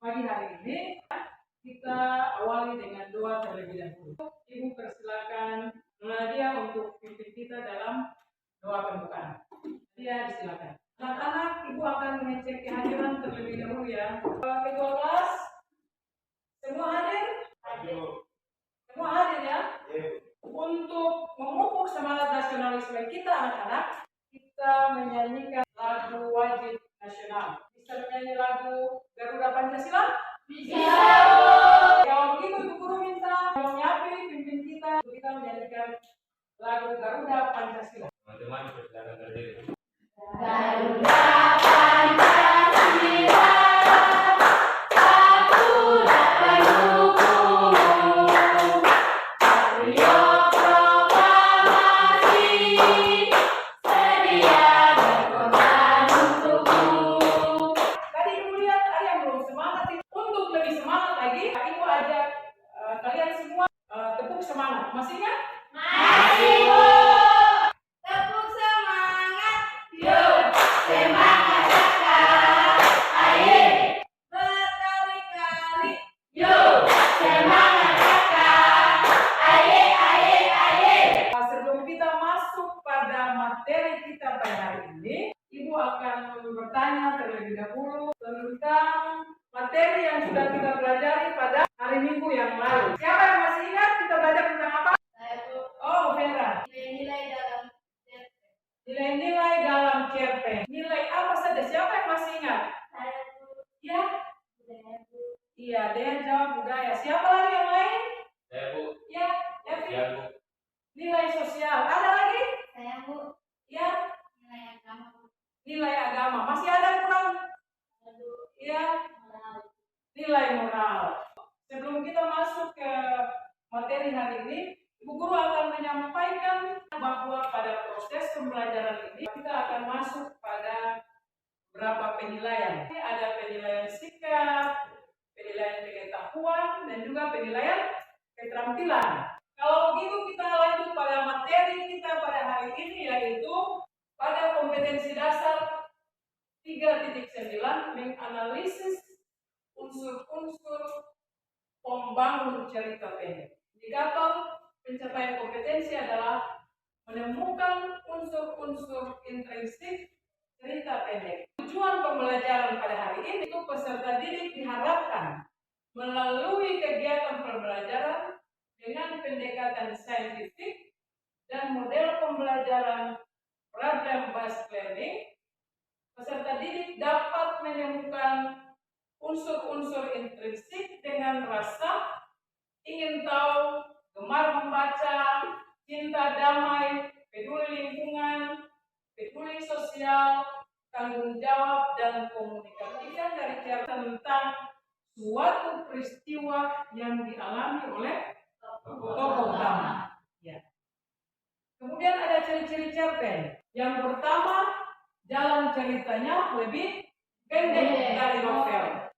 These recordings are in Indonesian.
Pagi hari ini kita awali dengan doa terlebih dahulu. Ibu persilakan Nadia untuk pimpin kita dalam doa pembukaan. Nadia, silakan. Anak-anak, Ibu akan mengecek kehadiran terlebih dahulu ya. Ketua kelas, semua hadir? Hadir. Semua hadir ya? Untuk memupuk semangat nasionalisme kita anak-anak, kita menyanyikan lagu wajib nasional. Bisa menyanyi lagu Garuda Pancasila? Bisa. Kalau begitu Ibu Guru minta menyiapkan pimpin kita menyanyikan lagu Garuda Pancasila. Teman-teman silakan berdiri. Garuda Pancasila. Masih ingat? Masih, Bu. Tepuk semangat. Yuk, semangat kakak. Ayo. Berkali-kali. Yuk, semangat kakak. Ayo. Sebelum kita masuk pada materi kita pada hari ini, Ibu akan bertanya terlebih dahulu tentang materi yang sudah kita pelajari pada hari Minggu yang lalu. Siapa yang masih ingat kita belajar tentang apa? Saya, Bu. Oh, Vera. Nilai-nilai dalam cerpen. Nilai-nilai dalam cerpen. Nilai apa saja? Siapa yang masih ingat? Saya, Bu. Ya? Budaya, Bu. Iya, dia jawab budaya. Siapa lagi yang lain? Saya, Bu. Ya, Evi. Ya, Bu. Nilai sosial. Ada lagi? Saya, Bu. Ya? Nilai agama, Bu. Nilai agama. Masih ada kurang? Iya. Nilai moral. Sebelum kita masuk ke materi hari ini, Ibu Guru akan menyampaikan bahwa pada proses pembelajaran ini kita akan masuk pada beberapa penilaian. Ada penilaian sikap, penilaian pengetahuan, dan juga penilaian keterampilan. Kalau begitu kita lanjut pada materi kita pada hari ini, yaitu pada kompetensi dasar 3.9 menganalisis unsur-unsur pembangun cerita pendek. Indikator pencapaian kompetensi adalah menemukan unsur-unsur intrinsik cerita pendek. Tujuan pembelajaran pada hari ini itu peserta didik diharapkan melalui kegiatan pembelajaran dengan pendekatan saintifik dan model pembelajaran problem based learning, peserta didik dapat menemukan unsur-unsur intrinsik dengan rasa ingin tahu, gemar membaca, cinta damai, peduli lingkungan, peduli sosial, tanggung jawab, dan komunikasikan dari cerita tentang suatu peristiwa yang dialami oleh tokoh utama. Ya. Kemudian ada ciri-ciri cerpen. Yang pertama, jalan ceritanya lebih pendek dari novel.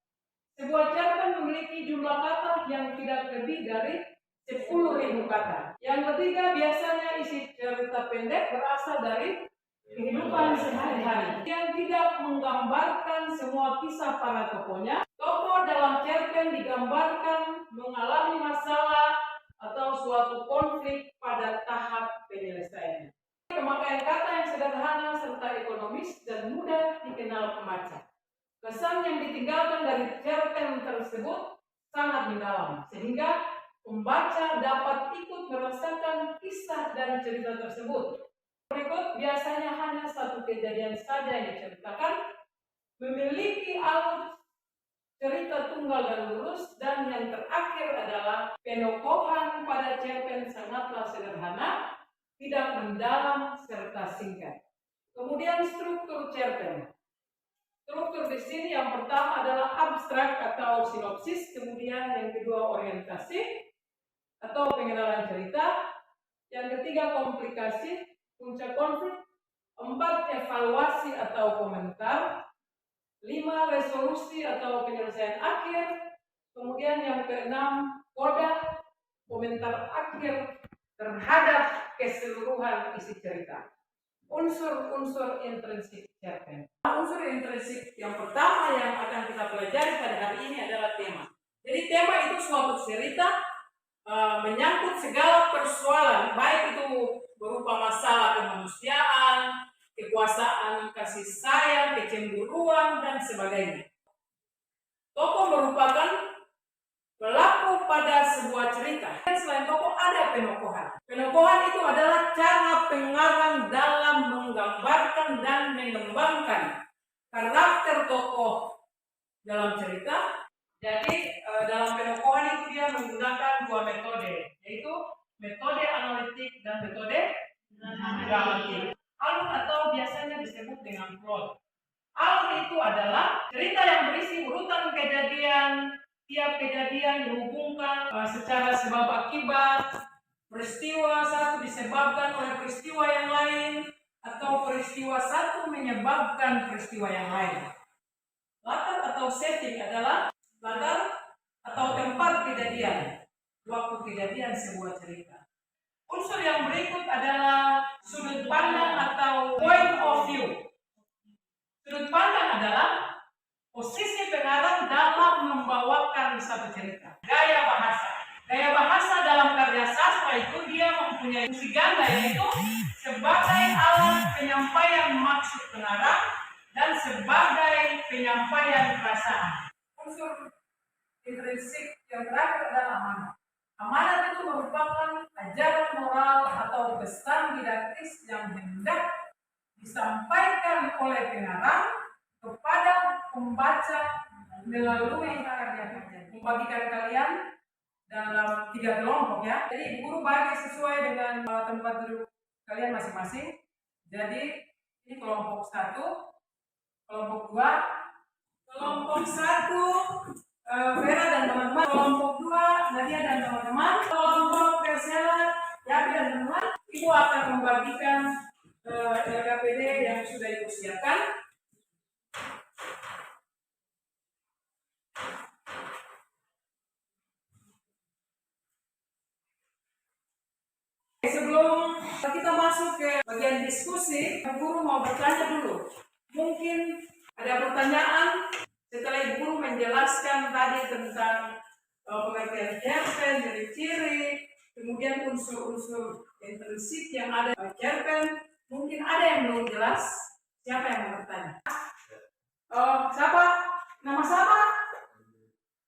Sebuah cerpen memiliki jumlah kata yang tidak lebih dari 10.000 kata. Yang ketiga, biasanya isi cerita pendek berasal dari kehidupan sehari-hari yang tidak menggambarkan semua kisah para tokohnya. Tokoh dalam cerpen digambarkan mengalami masalah atau suatu konflik pada tahap penyelesaiannya. Pemakaian kata yang sederhana serta ekonomis dan mudah dikenal pembaca. Kesan yang ditinggalkan dari cerpen tersebut sangat mendalam, sehingga pembaca dapat ikut merasakan kisah dari cerita tersebut. Berikut biasanya hanya satu kejadian saja yang diceritakan, memiliki alur cerita tunggal dan lurus, dan yang terakhir adalah penokohan pada cerpen sangatlah sederhana, tidak mendalam serta singkat. Kemudian struktur cerpen. Struktur di sini yang pertama adalah abstrak atau sinopsis, kemudian yang kedua orientasi atau pengenalan cerita, yang ketiga komplikasi, puncak konflik, 4 evaluasi atau komentar, 5 resolusi atau penyelesaian akhir, kemudian yang keenam koda, komentar akhir terhadap keseluruhan isi cerita. Unsur-unsur intrinsik cerpen. unsur intrinsik yang pertama yang akan kita pelajari pada hari ini adalah tema. Jadi tema itu suatu cerita menyangkut segala persoalan, baik itu berupa masalah kemanusiaan, kekuasaan, kasih sayang, kecemburuan, dan sebagainya. Tokoh merupakan pelaku pada sebuah cerita. Selain tokoh ada penokohan. Penokohan itu adalah cara pengarang dalam menggambarkan dan mengembangkan karakter tokoh dalam cerita. Jadi dalam penokohan itu dia menggunakan dua metode, yaitu metode analitik dan metode dramatik. Alur atau biasanya disebut dengan plot. Alur itu adalah cerita yang berisi urutan kejadian. Tiap kejadian dihubungkan secara sebab akibat, peristiwa satu disebabkan oleh peristiwa yang lain, atau peristiwa satu menyebabkan peristiwa yang lain. Latar atau setting adalah latar atau tempat kejadian, waktu kejadian sebuah cerita. Unsur yang berikut adalah sudut pandang atau point of view. Sudut pandang adalah posisi pengarang dalam membawakan satu cerita. Gaya bahasa. Gaya bahasa dalam karya sastra itu dia mempunyai fungsi ganda, yaitu sebagai alat penyampaian maksud pengarang dan sebagai penyampaian perasaan. Unsur intrinsik yang terakhir adalah amanat. Amanat itu merupakan ajaran moral atau pesan didaktis yang hendak disampaikan oleh pengarang kepada pembaca melalui karya-karya. Membagikan kalian dalam 3 kelompok ya. Jadi guru bagi sesuai dengan tempat duduk kalian masing-masing. Jadi ini kelompok 1, kelompok 2, kelompok 1 Vera dan teman-teman, kelompok 2 Nadia dan teman-teman, kelompok Persela Yapi dan teman-teman. Ibu akan membagikan LKPD yang sudah ibu siapkan. Sebelum kita masuk ke bagian diskusi, guru mau bertanya dulu. Mungkin ada pertanyaan setelah ibu guru menjelaskan tadi tentang pengertian cerpen, ciri-ciri, kemudian unsur-unsur intrinsik yang ada pada cerpen. Mungkin ada yang belum jelas. Siapa yang mau bertanya? Siapa? Nama siapa?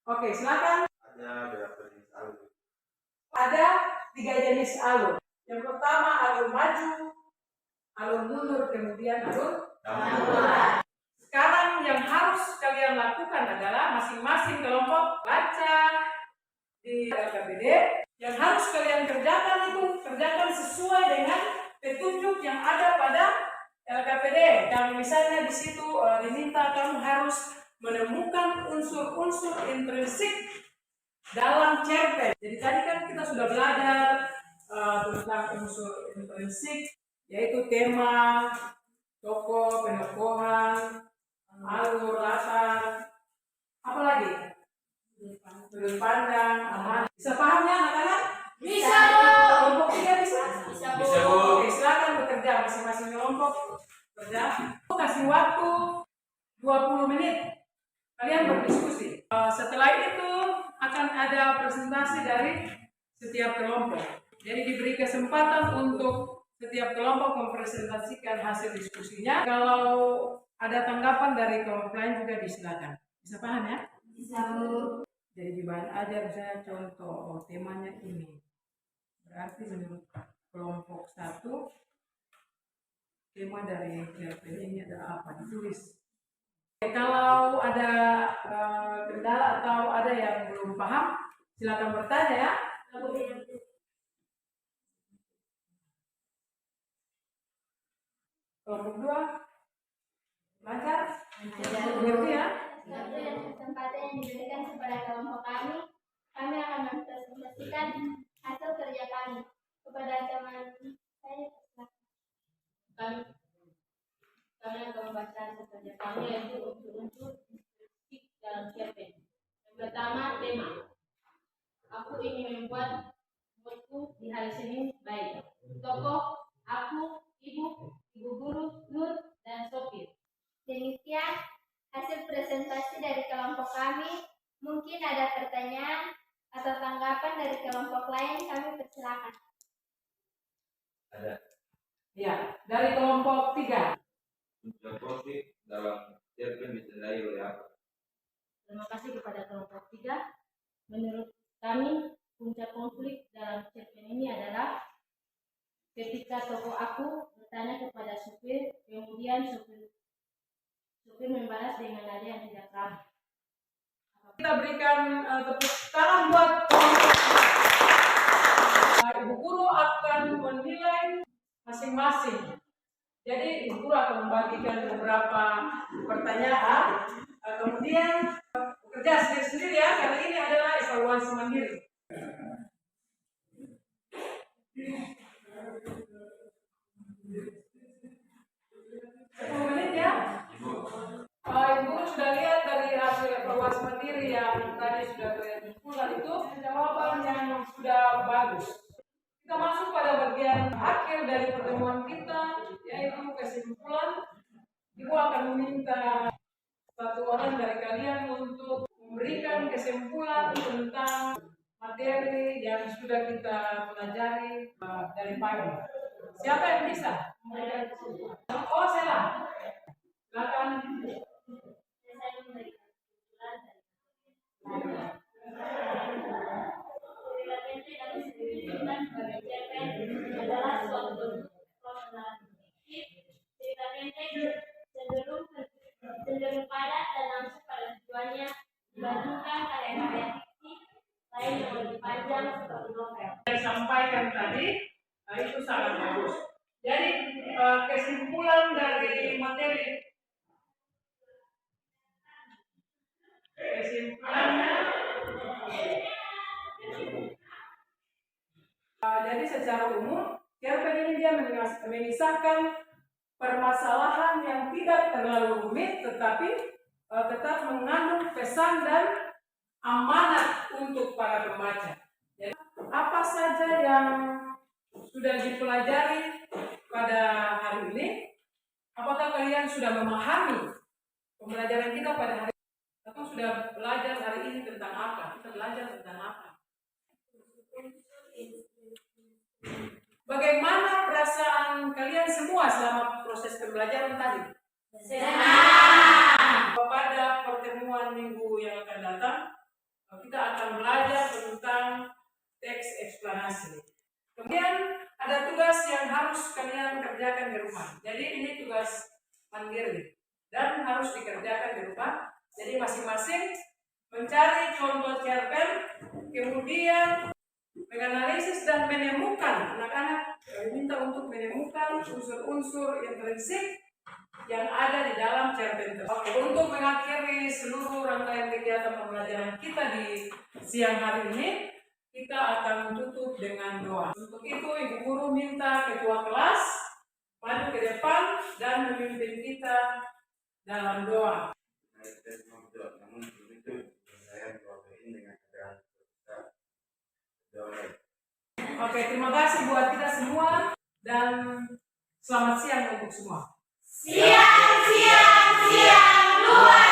Oke, silakan. Ada 3 jenis alur. Yang pertama alur maju, alur mundur, kemudian alur mundur. Sekarang yang harus kalian lakukan adalah masing-masing kelompok baca di LKPD. Yang harus kalian kerjakan itu kerjakan sesuai dengan petunjuk yang ada pada LKPD. Yang misalnya di situ diminta kamu harus menemukan unsur-unsur intrinsik dalam cerpen. Jadi tadi kan kita sudah belajar tentang unsur intrinsik, yaitu tema, tokoh, penokohan, alur, latar, apa lagi? Sudut pandang, aman. Bisa paham ya anak-anak? Bisa. Kelompok 3 bisa? Bisa. Oke, silakan bekerja masing-masing kelompok kerja. Kasih waktu 20 menit. Kalian berdiskusi. Setelah itu akan ada presentasi dari setiap kelompok. Jadi diberi kesempatan untuk setiap kelompok mempresentasikan hasil diskusinya. Kalau ada tanggapan dari kelompok lain juga disilakan. Bisa paham ya? Bisa. Jadi di bahan ajar misalnya contoh temanya ini. Berarti menurut kelompok 1 tema dari cerpen ini adalah apa? Ditulis. Kalau ada kendala atau ada yang belum paham, silakan bertanya ya. Kelompok 2 lancar? Mengerti ya? Kesempatan yang diberikan kepada kelompok kami akan mempresentasikan hasil kerja kami kepada teman saya. Kami akan membaca hasil kerja kami, yaitu unsur-unsur intrinsik dalam cerpen. Yang pertama, tema. Aku ingin membuat moodku di hari Senin baik. Tokoh, aku, ibu guru, Nur, dan sopir. Jenis kami. Mungkin ada pertanyaan atau tanggapan dari kelompok lain, kami persilakan. Ada. Ya, dari kelompok 3. Puncak konflik dalam cerpen ditandai oleh apa? Terima kasih kepada kelompok 3. Menurut kami, puncak konflik dalam cerpen ini adalah ketika tokoh aku bertanya kepada supir, kemudian supir membalas dengan nada yang tidak ramah. Kita berikan tepuk tangan buat kelompok. Ibu guru akan menilai masing-masing. Jadi ibu guru akan membagikan beberapa pertanyaan, kemudian bekerja sendiri-sendiri ya, karena ini adalah evaluasi mandiri. Menit ya. Ibu sudah lihat dari hasil evaluasi mandiri yang tadi sudah terkumpulkan itu jawaban yang sudah bagus. Kita masuk pada bagian akhir dari pertemuan kita, yaitu kesimpulan. Ibu akan meminta satu orang dari kalian untuk memberikan kesimpulan tentang materi yang sudah kita pelajari dari pagi. Siapa yang bisa? Oh, Sela. Silakan. Adalah suatu personal cerita pendek cenderung padat dan langsung pada tujuannya dibandingkan karya-karya fiksi lain yang lebih panjang seperti novel. Yang sampaikan tadi itu sangat bagus. Jadi kesimpulan dari materi, kesimpulannya, jadi secara umum cerpen ini dia memisahkan permasalahan yang tidak terlalu rumit, tetapi tetap mengandung pesan dan amanat untuk para pembaca. Jadi, apa saja yang sudah dipelajari pada hari ini? Apakah kalian sudah memahami pembelajaran kita pada hari ini? Atau sudah belajar hari ini tentang apa? Kita belajar tentang apa? Bagaimana perasaan kalian semua selama proses pembelajaran tadi? Senang. Pada pertemuan minggu yang akan datang, kita akan belajar tentang teks eksplanasi. Kemudian ada tugas yang harus kalian kerjakan di rumah. Jadi ini tugas mandiri dan harus dikerjakan di rumah. Jadi masing-masing mencari contoh cerpen, kemudian menganalisis dan menemukan. Anak-anak diminta untuk menemukan unsur-unsur intrinsik yang ada di dalam cerpen tersebut. Untuk mengakhiri seluruh rangkaian kegiatan pembelajaran kita di siang hari ini, kita akan tutup dengan doa. Untuk itu, Ibu Guru minta ketua kelas maju ke depan dan memimpin kita dalam doa. Namun begitu saya mewakili dengan Oke, terima kasih buat kita semua dan selamat siang untuk semua. Siang luar